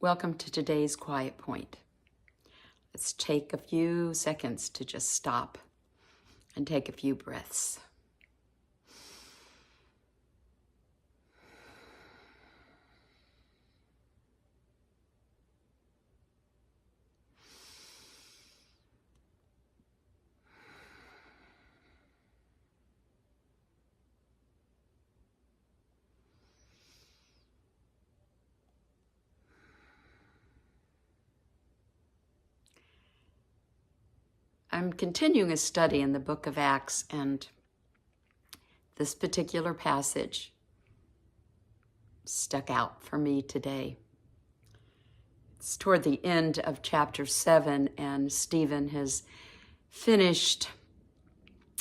Welcome to today's Quiet Point. Let's take a few seconds to just stop and take a few breaths. I'm continuing a study in the book of Acts, and this particular passage stuck out for me today. It's toward the end of chapter 7, and Stephen has finished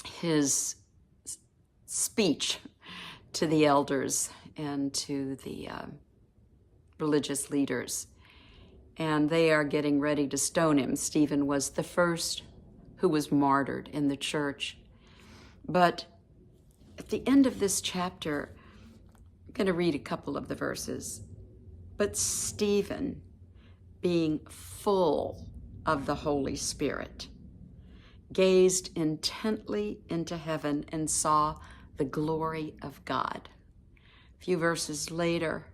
his speech to the elders and to the religious leaders, and they are getting ready to stone him. Stephen was the first who was martyred in the church. But at the end of this chapter, I'm going to read a couple of the verses. But Stephen, being full of the Holy Spirit, gazed intently into heaven and saw the glory of God. A few verses later,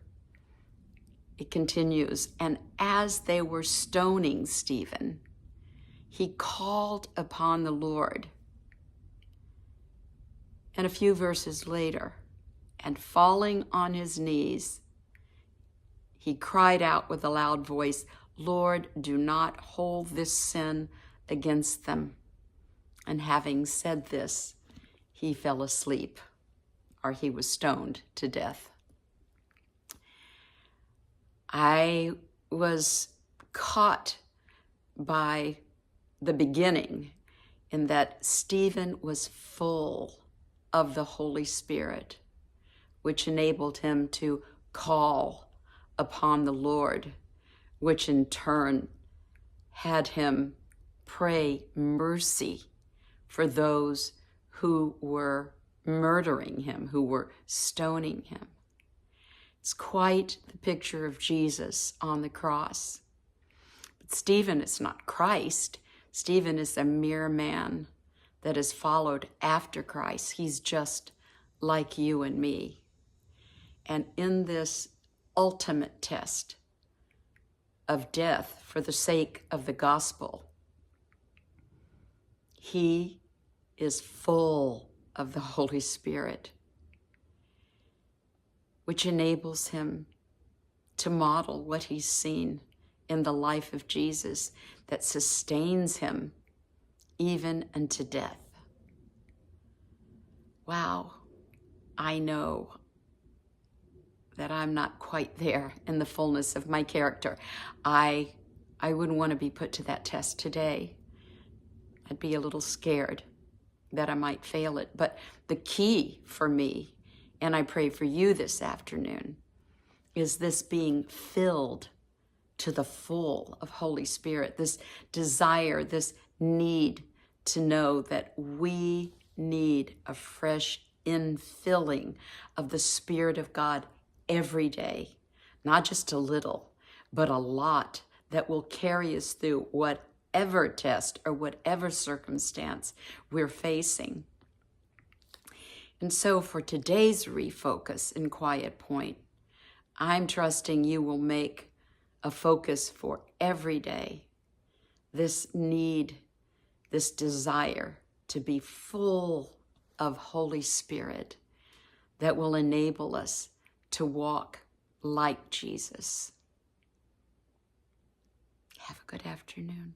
it continues, and as they were stoning Stephen, he called upon the Lord. And a few verses later, and falling on his knees, he cried out with a loud voice, "Lord, do not hold this sin against them." And having said this, he fell asleep, or he was stoned to death. I was caught by the beginning in that Stephen was full of the Holy Spirit, which enabled him to call upon the Lord, which in turn had him pray mercy for those who were murdering him, who were stoning him. It's quite the picture of Jesus on the cross. But Stephen is not Christ. Stephen is a mere man that has followed after Christ. He's just like you and me. And in this ultimate test of death for the sake of the gospel, he is full of the Holy Spirit, which enables him to model what he's seen in the life of Jesus that sustains him even unto death. Wow, I know that I'm not quite there in the fullness of my character. I wouldn't want to be put to that test today. I'd be a little scared that I might fail it. But the key for me, and I pray for you this afternoon, is this being filled to the full of Holy Spirit, this desire, this need to know that we need a fresh infilling of the Spirit of God every day, not just a little, but a lot that will carry us through whatever test or whatever circumstance we're facing. And so for today's refocus in Quiet Point, I'm trusting you will make a focus for every day this need, this desire to be full of Holy Spirit that will enable us to walk like Jesus. Have a good afternoon.